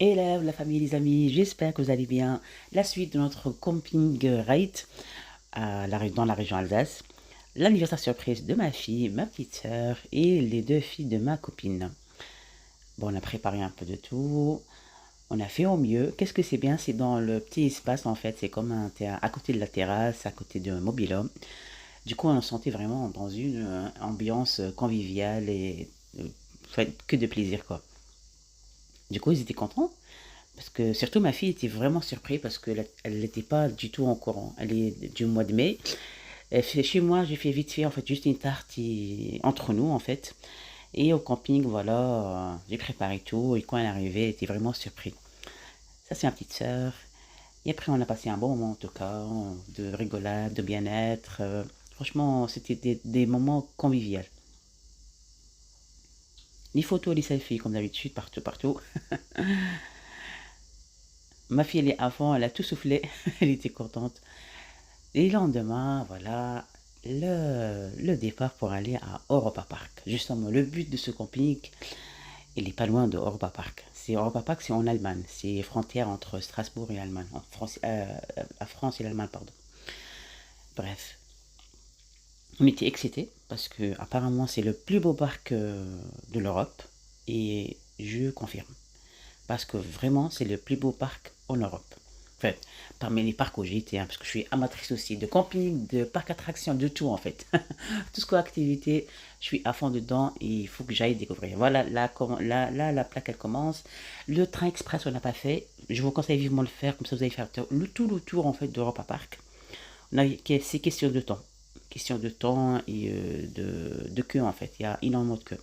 Hello la famille, les amis, j'espère que vous allez bien. La suite de notre camping ride dans la région Alsace. L'anniversaire surprise de ma fille, ma petite sœur et les deux filles de ma copine. Bon, on a préparé un peu de tout. On a fait au mieux. Qu'est-ce que c'est bien? C'est dans le petit espace en fait. C'est comme un théâtre à côté de la terrasse, à côté d'un mobil-home. Du coup, on se sentait vraiment dans une ambiance conviviale et que de plaisir quoi. Du coup, ils étaient contents. Parce que surtout ma fille était vraiment surprise parce qu'elle n'était pas du tout en courant. Elle est du mois de mai. Chez moi, j'ai fait vite fait en fait juste une tarte entre nous en fait. Et au camping, voilà, j'ai préparé tout et quand elle est arrivée, elle était vraiment surprise. Ça c'est ma petite sœur. Et après on a passé un bon moment en tout cas, de rigolade, de bien-être. Franchement, c'était des moments conviviaux. Les photos, les selfies comme d'habitude, partout, partout. Ma fille elle est à fond, elle a tout soufflé, elle était contente. Et le lendemain, voilà, le départ pour aller à Europa Park. Justement, le but de ce camping, il n'est pas loin de Europa Park. Europa Park, c'est en Allemagne. C'est frontière entre Strasbourg et l'Allemagne. En France, la France et l'Allemagne, pardon. Bref, on était excités parce que apparemment c'est le plus beau parc de l'Europe. Et je confirme. Parce que vraiment, c'est le plus beau parc en Europe. En fait, parmi les parcs où j'ai été, hein, parce que je suis amatrice aussi de camping, de parcs attractions, de tout en fait. Tout ce qui est activité, je suis à fond dedans et il faut que j'aille découvrir. Voilà, là, la plaque elle commence. Le train express, on n'a pas fait. Je vous conseille vivement de le faire, comme ça vous allez faire tout le tour en fait d'Europa Park. C'est question de temps. Question de temps et de queue en fait. Il y a énormément de queue.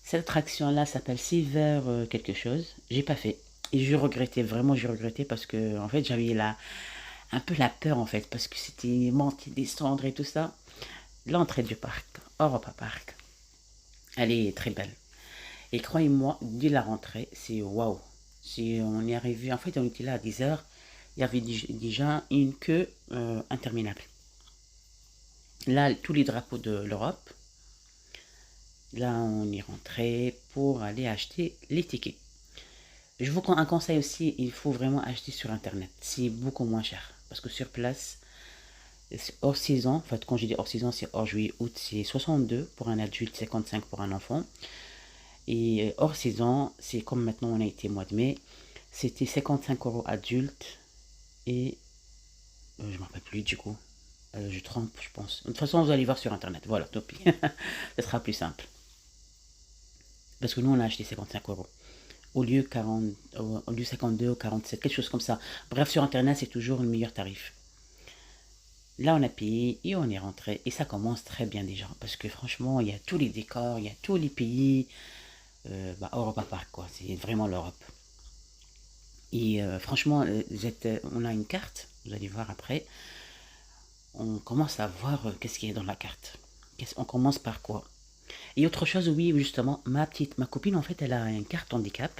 Cette attraction-là s'appelle Silver quelque chose. J'ai pas fait. Et je regrettais, vraiment je regrettais parce que en fait j'avais un peu la peur en fait parce que c'était monter, descendre et tout ça. L'entrée du parc, Europa Park, elle est très belle. Et croyez-moi, dès la rentrée, c'est waouh. On est arrivé, en fait on était là à 10 heures, il y avait déjà une queue interminable. Là, tous les drapeaux de l'Europe, là on est rentré pour aller acheter les tickets. Je vous un conseil aussi, il faut vraiment acheter sur internet. C'est beaucoup moins cher. Parce que sur place, hors saison, en fait, quand je dis hors saison, c'est hors juillet, août, c'est 62 pour un adulte, 55 pour un enfant. Et hors saison, c'est comme maintenant on a été mois de mai, c'était 55 € adulte et je ne me rappelle plus du coup. Je trompe, je pense. De toute façon, vous allez voir sur internet. Voilà, tant pis. Ce sera plus simple. Parce que nous, on a acheté 55 € au lieu 40, au lieu 52 ou 47, quelque chose comme ça. Bref, sur internet, c'est toujours le meilleur tarif. Là, on a payé et on est rentré. Et ça commence très bien déjà. Parce que franchement, il y a tous les décors, il y a tous les pays. Europa Park, quoi. C'est vraiment l'Europe. Et franchement, on a une carte. Vous allez voir après. On commence à voir qu'est-ce qu'il y a dans la carte. On commence par quoi? Et autre chose, oui, justement, ma copine, en fait, elle a une carte handicap.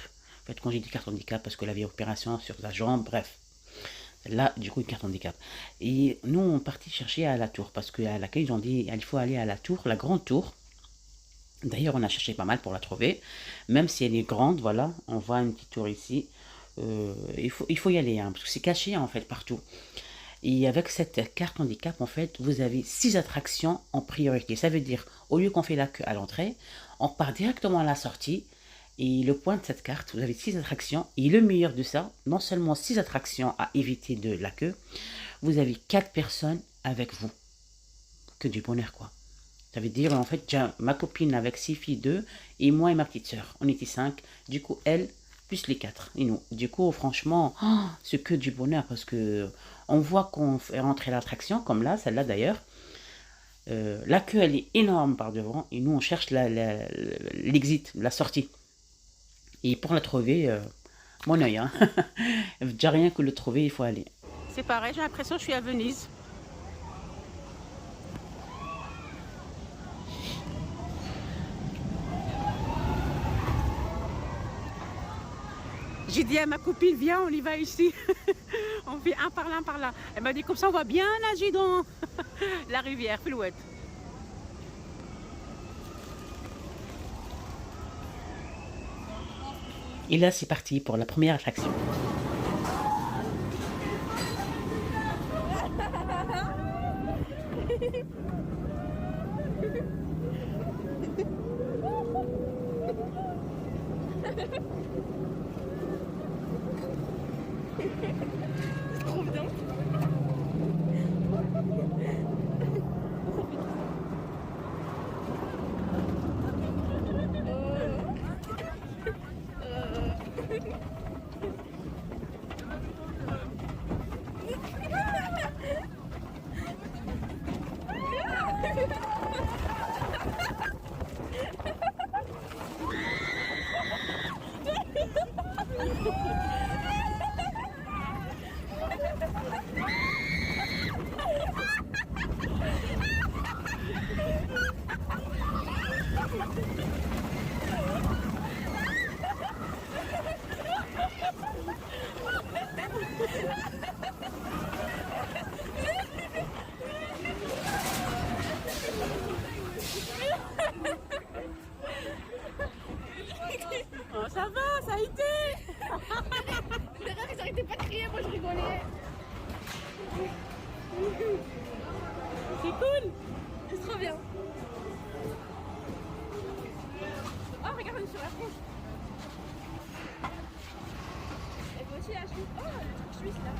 En fait, quand j'ai dit carte handicap, parce qu'elle avait opération sur la jambe, bref. Là, du coup, une carte handicap. Et nous, on partit chercher à la tour, parce qu'à l'accueil, ils ont dit, il faut aller à la tour, la grande tour. D'ailleurs, on a cherché pas mal pour la trouver. Même si elle est grande, voilà, on voit une petite tour ici. Il faut y aller, hein, parce que c'est caché, en fait, partout. Et avec cette carte handicap, en fait, vous avez 6 attractions en priorité. Ça veut dire, au lieu qu'on fait la queue à l'entrée, on part directement à la sortie. Et le point de cette carte, vous avez 6 attractions. Et le meilleur de ça, non seulement 6 attractions à éviter de la queue, vous avez 4 personnes avec vous. Que du bonheur, quoi. Ça veut dire, en fait, j'ai ma copine avec 6 filles, 2, et moi et ma petite sœur. On était 5. Du coup, elle, plus les 4 et nous. Du coup, franchement, c'est que du bonheur parce que on voit qu'on fait rentrer l'attraction, comme là, celle-là d'ailleurs. La queue, elle est énorme par devant, et nous, on cherche l'exit, la sortie. Et pour la trouver, mon oeil, hein. Déjà rien que le trouver, il faut aller. C'est pareil, j'ai l'impression que je suis à Venise. J'ai dit à ma copine, viens, on y va ici. On fait un par là, un par là. Elle m'a dit, comme ça, on voit bien nager dans la rivière, Filouette. Et là, c'est parti pour la première attraction. C'est trop bien. Oh, ça va, ça a été. D'ailleurs, ils arrêtaient pas de crier, moi je rigolais. C'est cool. C'est trop bien. Oh, regarde, on est sur la France. Et moi aussi, la Suisse. Oh, le truc suisse là.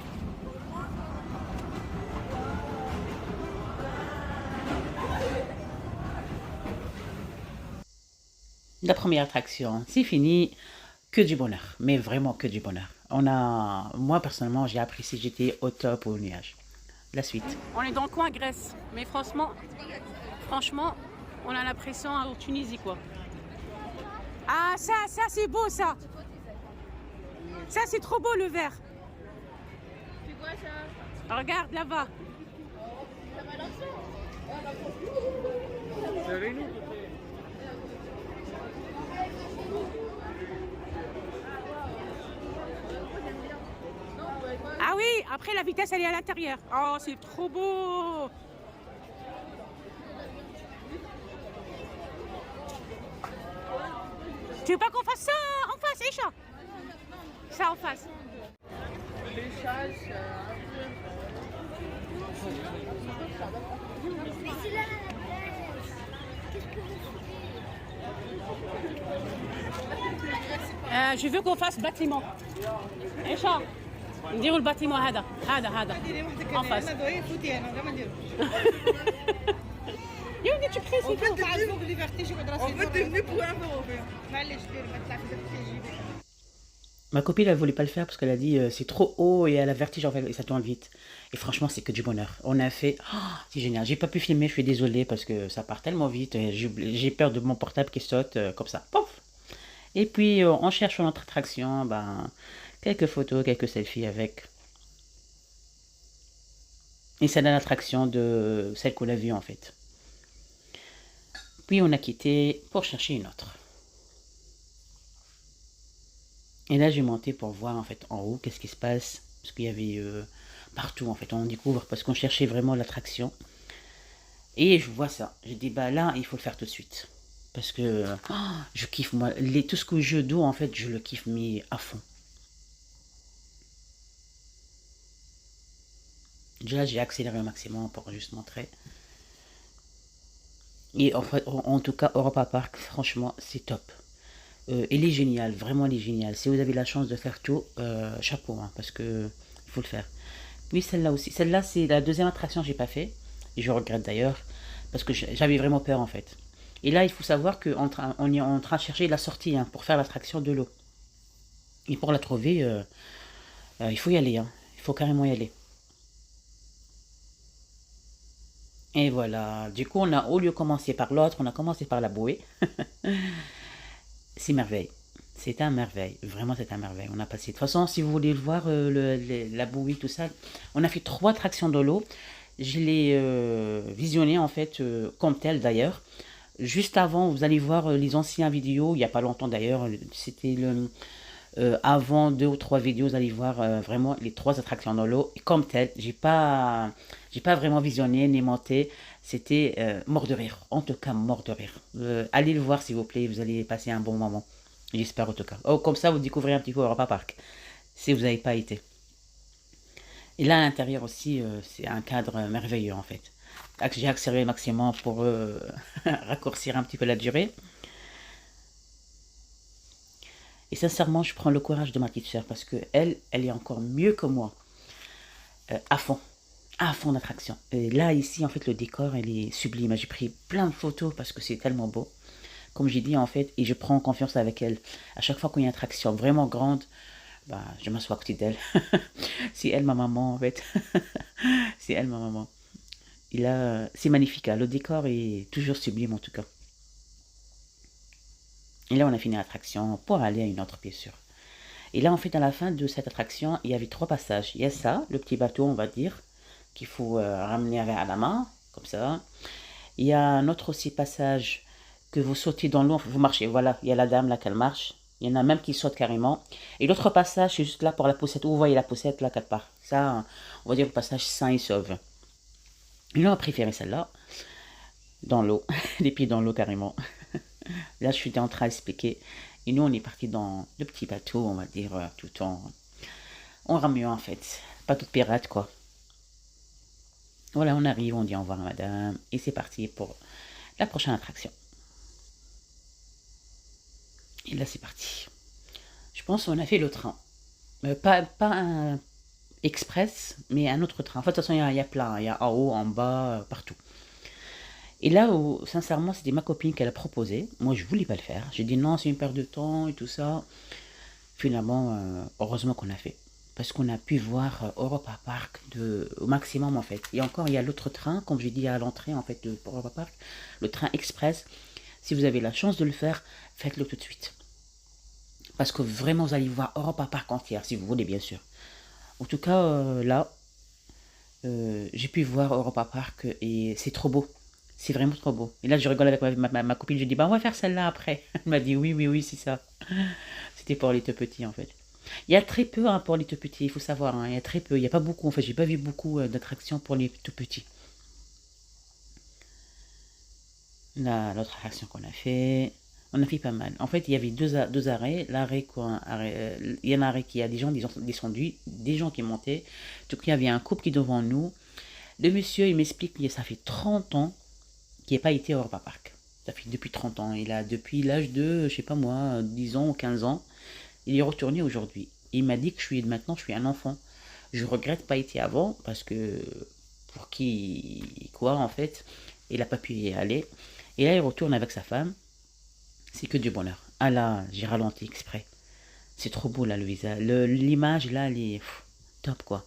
La première attraction, c'est fini. Que du bonheur, mais vraiment que du bonheur. Moi personnellement, j'ai apprécié, j'étais au top au nuage. La suite. On est dans le coin Grèce, mais franchement, on a l'impression en Tunisie quoi. Ah ça c'est beau ça. Ça c'est trop beau le vert. C'est quoi ça? Regarde là-bas. Ah oui, après la vitesse elle est à l'intérieur. Oh c'est trop beau. Tu veux pas qu'on fasse ça en face, Aïcha? Ça en face. Je veux qu'on fasse bâtiment. Aïcha, نديروا البâtiment هذا en face. يا tu crées c'est tout. On veut devenir pour un européen. Ma copine, elle voulait pas le faire parce qu'elle a dit c'est trop haut et elle a vertige en fait et ça tourne vite. Et franchement, c'est que du bonheur. On a fait, c'est génial. J'ai pas pu filmer, je suis désolée parce que ça part tellement vite. J'ai peur de mon portable qui saute comme ça. Pof. Et puis on cherche notre attraction, quelques photos, quelques selfies avec. Et c'est l'attraction de celle qu'on a vue en fait. Puis on a quitté pour chercher une autre. Et là, j'ai monté pour voir en fait en haut qu'est-ce qui se passe. Parce qu'il y avait partout en fait. On découvre parce qu'on cherchait vraiment l'attraction. Et je vois ça. J'ai dit, là, il faut le faire tout de suite. Parce que je kiffe moi. Tout ce que je d'eau en fait, je le kiffe mais à fond. Déjà, j'ai accéléré au maximum pour juste montrer. Et en fait, en tout cas, Europa Park, franchement, c'est top. Il est génial, vraiment il est génial. Si vous avez la chance de faire tout, chapeau, parce que il faut le faire. Oui, celle-là aussi. Celle-là, c'est la deuxième attraction que j'ai pas fait. Et je regrette d'ailleurs, parce que j'avais vraiment peur en fait. Et là, il faut savoir qu'on est en train de chercher la sortie pour faire l'attraction de l'eau. Et pour la trouver, il faut y aller. Il faut carrément y aller. Et voilà. Du coup, au lieu de commencer par l'autre, on a commencé par la bouée. C'est merveille. C'est un merveille. Vraiment, c'est un merveille. On a passé. De toute façon, si vous voulez le voir, la bouée, tout ça, on a fait 3 attractions de l'eau. Je l'ai visionné en fait comme tel d'ailleurs. Juste avant, vous allez voir les anciens vidéos, il n'y a pas longtemps d'ailleurs, c'était avant 2 ou 3 vidéos, vous allez voir vraiment les 3 attractions dans l'eau. Comme tel, j'ai pas vraiment visionné ni monté. C'était mort de rire. En tout cas, mort de rire. Allez le voir s'il vous plaît, vous allez passer un bon moment. J'espère en tout cas. Oh, comme ça, vous découvrez un petit peu Europa Park, si vous n'avez pas été. Et là, à l'intérieur aussi, c'est un cadre merveilleux en fait. J'ai accéléré maximum pour raccourcir un petit peu la durée. Et sincèrement, je prends le courage de ma petite soeur parce que elle est encore mieux que moi. À fond d'attraction. Et là, ici, en fait, le décor, elle est sublime. J'ai pris plein de photos parce que c'est tellement beau. Comme j'ai dit, en fait, et je prends confiance avec elle. À chaque fois qu'il y a une attraction vraiment grande, bah, je m'assois à côté d'elle. C'est elle ma maman, en fait. C'est elle ma maman. Et là, c'est magnifique. Hein. Le décor est toujours sublime, en tout cas. Et là, on a fini l'attraction pour aller à une autre, bien sûr. Et là, en fait, à la fin de cette attraction, il y avait 3 passages. Il y a ça, le petit bateau, on va dire, qu'il faut ramener à la main, comme ça. Il y a un autre aussi passage que vous sautez dans l'eau, vous marchez, voilà, il y a la dame là qu'elle marche. Il y en a même qui sautent carrément. Et l'autre passage, c'est juste là pour la poussette. Vous voyez la poussette là, quelque part. Ça, on va dire le passage sain et sauve. Et nous, on a préféré celle-là, dans l'eau, les pieds dans l'eau carrément. Là, je suis en train d'expliquer. Et nous, on est parti dans le petit bateau, on va dire, tout en ramiant en fait. Pas toute pirate, quoi. Voilà, on arrive, on dit au revoir à madame. Et c'est parti pour la prochaine attraction. Et là, c'est parti. Je pense qu'on a fait le train. Pas un express, mais un autre train. En fait, de toute façon, il y a plein. Il y a en haut, en bas, partout. Et là, où, sincèrement, c'était ma copine qui l'a proposé. Moi, je voulais pas le faire. J'ai dit non, c'est une perte de temps et tout ça. Finalement, heureusement qu'on a fait. Parce qu'on a pu voir Europa Park au maximum, en fait. Et encore, il y a l'autre train, comme j'ai dit à l'entrée, en fait, de Europa Park. Le train express. Si vous avez la chance de le faire, faites-le tout de suite. Parce que vraiment, vous allez voir Europa Park entière, si vous voulez, bien sûr. En tout cas, là, j'ai pu voir Europa Park et c'est trop beau. C'est vraiment trop beau. Et là, je rigole avec ma copine. Je dis, bah, on va faire celle-là après. Elle m'a dit, oui, c'est ça. C'était pour les tout petits, en fait. Il y a très peu hein, pour les tout petits, il faut savoir. Hein, il y a très peu. Il n'y a pas beaucoup, en fait. J'ai pas vu beaucoup d'attractions pour les tout petits. Là, l'autre attraction qu'on a fait. On a fait pas mal. En fait, il y avait deux arrêts. L'arrêt, il y a un arrêt qui a des gens descendus, des gens qui montaient. Du coup, il y avait un couple qui est devant nous. Le monsieur, il m'explique que ça fait 30 ans qu'il n'a pas été au Europa Park. Ça fait depuis 30 ans. Il a depuis l'âge de, je sais pas moi, 10 ans ou 15 ans. Il est retourné aujourd'hui. Il m'a dit que maintenant, je suis un enfant. Je regrette pas été avant parce que pour qui, quoi, en fait, il n'a pas pu y aller. Et là, il retourne avec sa femme. C'est que du bonheur. Ah là, j'ai ralenti exprès. C'est trop beau là, le visage. L'image là, elle est top quoi.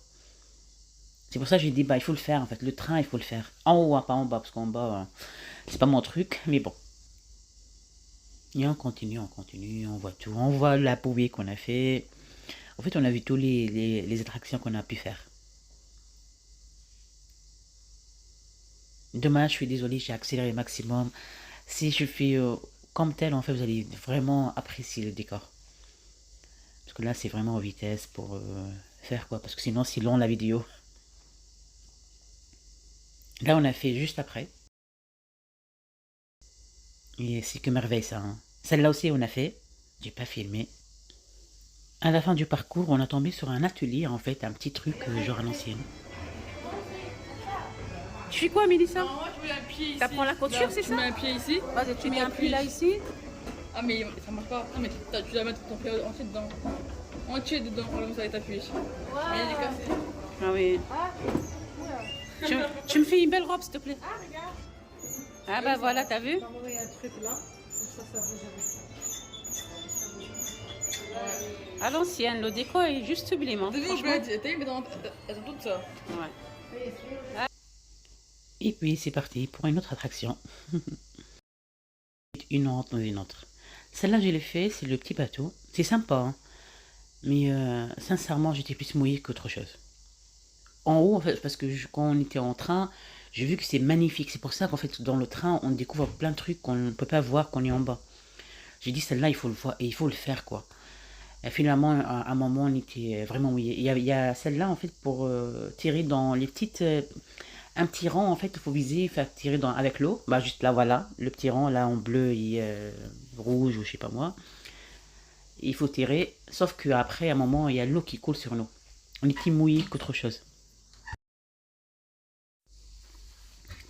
C'est pour ça que j'ai dit, bah il faut le faire en fait. Le train, il faut le faire. En haut, hein, pas en bas, parce qu'en bas, c'est pas mon truc, mais bon. Et on continue, on voit tout. On voit la bouée qu'on a fait. En fait, on a vu tous les attractions qu'on a pu faire. Dommage, je suis désolée, j'ai accéléré le maximum. Si je fais comme tel, en fait, vous allez vraiment apprécier le décor. Parce que là, c'est vraiment en vitesse pour faire quoi. Parce que sinon, c'est long la vidéo. Là, on a fait juste après. Et c'est que merveille ça. Hein. Celle-là aussi, on a fait. J'ai pas filmé. À la fin du parcours, on a tombé sur un atelier, en fait, un petit truc genre à l'ancienne. Tu fais quoi, Mélissa? Non, moi je mets un pied ici. T'apprends la couture, c'est Tu ça? mets un pied ici. Vas-y, tu mets un pied là, ici. Ah, mais ça marche pas. Non, mais tu dois mettre ton pied entier dedans. Entier dedans, comme ça, et t'appuies. Ouais. Il est cassé. Ah oui. Tu me fais une belle robe, s'il te plaît. Ah, regarde. Ah bah voilà, t'as vu? Il y a un truc là. Comme ça bouge avec ça. À l'ancienne, le déco est juste sublime. Hein, franchement. Elles ont toutes ça. Ouais. Et puis, c'est parti pour une autre attraction. Une autre dans une autre. Celle-là, je l'ai fait, c'est le petit bateau. C'est sympa, hein. Mais sincèrement, j'étais plus mouillée qu'autre chose. En haut, en fait, parce que quand on était en train, j'ai vu que c'est magnifique. C'est pour ça qu'en fait, dans le train, on découvre plein de trucs qu'on ne peut pas voir quand on est en bas. J'ai dit, celle-là, il faut le voir et il faut le faire, quoi. Et finalement, à un moment, on était vraiment mouillé. Il y a celle-là, en fait, pour tirer dans les petites... un petit rang, en fait, il faut viser, faire tirer avec l'eau. Bah, juste là, voilà, le petit rang, là, en bleu et rouge, ou je sais pas moi. Il faut tirer, sauf qu'après, à un moment, il y a l'eau qui coule sur nous. On est plus mouillé qu'autre chose.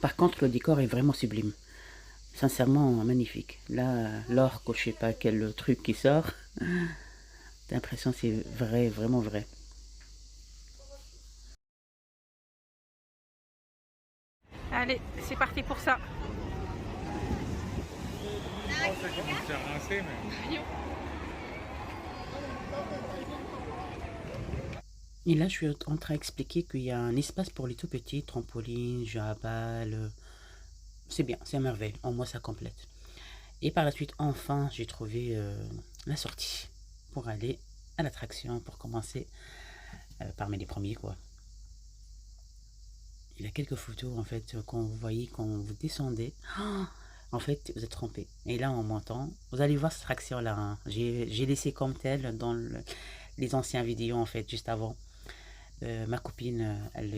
Par contre, le décor est vraiment sublime. Sincèrement, magnifique. Là, l'orque, je sais pas quel truc qui sort. T'as l'impression que c'est vrai, vraiment vrai. Allez, c'est parti pour ça. Et là, je suis en train d'expliquer qu'il y a un espace pour les tout petits, trampoline, jeux à balles. C'est bien, c'est un merveille. En moi, ça complète. Et par la suite, enfin, j'ai trouvé la sortie pour aller à l'attraction, pour commencer parmi les premiers, quoi. Il y a quelques photos, en fait, quand vous voyez, quand vous descendez, en fait, vous êtes trompé. Et là, en montant, vous allez voir cette attraction-là. Hein. J'ai laissé comme telle dans les anciens vidéos, en fait, juste avant. Ma copine, elle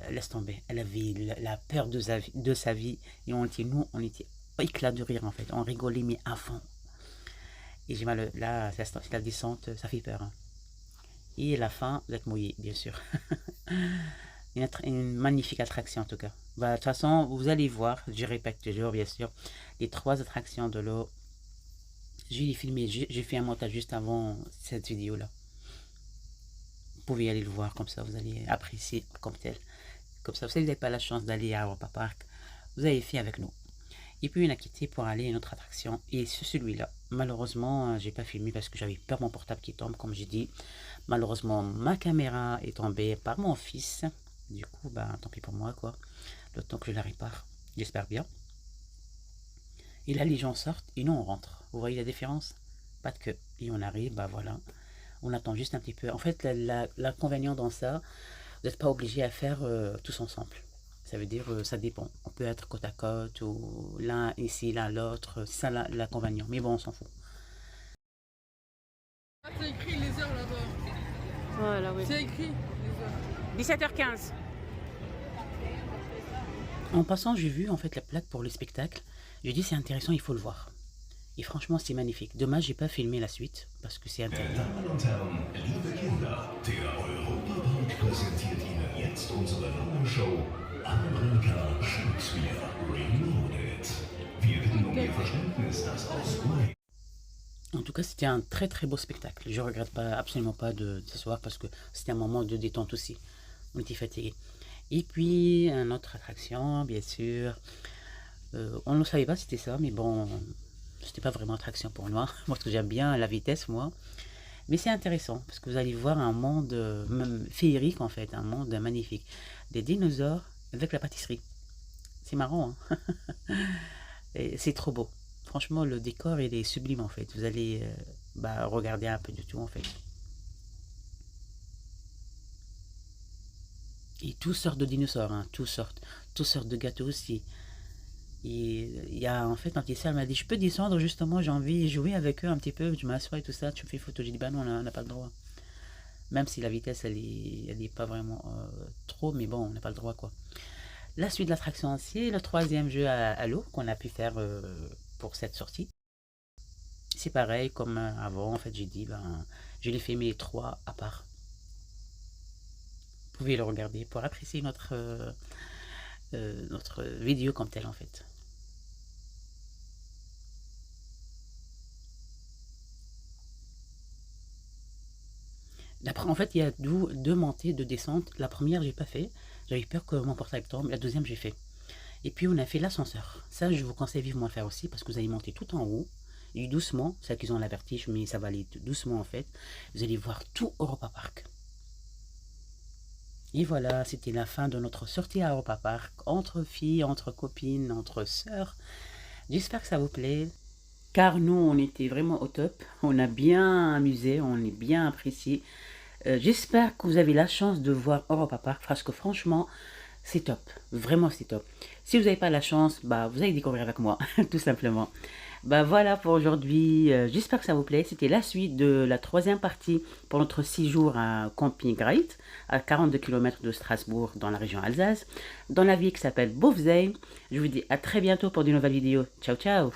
laisse tomber. Elle avait la peur de sa vie. Et nous, on était éclat de rire, en fait. On rigolait, mais à fond. Et j'ai mal, là, la descente, ça fait peur. Hein. Et la fin, vous êtes mouillé, bien sûr. Une magnifique attraction, en tout cas. Bah, de toute façon, vous allez voir, je répète toujours, bien sûr, les 3 attractions de l'eau. J'ai filmé, j'ai fait un montage juste avant cette vidéo-là. Vous pouvez aller le voir, comme ça, vous allez apprécier comme tel. Comme ça, si vous n'avez pas la chance d'aller à Europa Park, vous avez fait avec nous. Et puis, on a quitté pour aller à une autre attraction. Et c'est celui-là. Malheureusement, j'ai pas filmé parce que j'avais peur mon portable qui tombe, comme j'ai dit. Malheureusement, ma caméra est tombée par mon fils. Du coup, bah, tant pis pour moi, quoi. Le temps que je la répare. J'espère bien. Et là, les gens sortent et nous, on rentre. Vous voyez la différence? Pas de queue. Et on arrive, bah voilà. On attend juste un petit peu. En fait, l'inconvénient dans ça, vous n'êtes pas obligé à faire tous ensemble. Ça veut dire, ça dépend. On peut être côte à côte ou l'un ici, l'un l'autre. C'est ça l'inconvénient. Mais bon, on s'en fout. Ah, c'est écrit les heures là-bas. Voilà, oui. C'est écrit les heures. 17h15. En passant, j'ai vu en fait la plaque pour le spectacle. J'ai dit c'est intéressant, il faut le voir. Et franchement, c'est magnifique. Dommage, j'ai pas filmé la suite parce que c'est intéressant. Damen und Herren, liebe Kinder, der Europapark präsentiert Ihnen jetzt unsere neue Show Amerika Shakespeare Reloaded. Wir bitten um Ihr Verständnis, das aus En tout cas, c'était un très très beau spectacle. Je regrette pas, absolument pas de s'asseoir parce que c'était un moment de détente aussi. On était fatigués. Et puis, une autre attraction, bien sûr. On ne savait pas si c'était ça, mais bon, c'était pas vraiment attraction pour moi. Moi, parce que j'aime bien la vitesse, moi. Mais c'est intéressant parce que vous allez voir un monde même féerique en fait, un monde magnifique. Des dinosaures avec la pâtisserie. C'est marrant, hein. C'est trop beau. Franchement, le décor, il est sublime en fait. Vous allez regarder un peu du tout en fait. Et toutes sortes de dinosaures, hein, toutes sortes de gâteaux aussi. Et il y a en fait un petit sœur m'a dit je peux descendre justement, j'ai envie de jouer avec eux un petit peu, je m'assois et tout ça, tu me fais photo. J'ai dit bah non, on n'a pas le droit. Même si la vitesse elle est pas vraiment trop, mais bon, on n'a pas le droit quoi. La suite de l'attraction, c'est le 3e jeu à l'eau qu'on a pu faire pour cette sortie. C'est pareil comme avant, en fait j'ai dit, je l'ai fait mes 3 à part. Vous pouvez le regarder pour apprécier notre vidéo comme telle en fait. En fait, il y a 2 montées, 2 descentes. La première, j'ai pas fait. J'avais peur que mon portable tombe. La deuxième, j'ai fait. Et puis, on a fait l'ascenseur. Ça, je vous conseille vivement de faire aussi parce que vous allez monter tout en haut. Et doucement, c'est qu'ils ont la vertige, mais ça va aller doucement en fait. Vous allez voir tout Europa Park. Et voilà, c'était la fin de notre sortie à Europa Park. Entre filles, entre copines, entre sœurs. J'espère que ça vous plaît. Car nous, on était vraiment au top. On a bien amusé, on est bien apprécié. J'espère que vous avez la chance de voir Europa Park parce que franchement, c'est top. Vraiment, c'est top. Si vous n'avez pas la chance, vous allez découvrir avec moi, tout simplement. Voilà pour aujourd'hui. J'espère que ça vous plaît. C'était la suite de la 3e partie pour notre 6 jours à Camping Greit, à 42 km de Strasbourg, dans la région Alsace, dans la ville qui s'appelle Beauvais. Je vous dis à très bientôt pour de nouvelles vidéos. Ciao, ciao!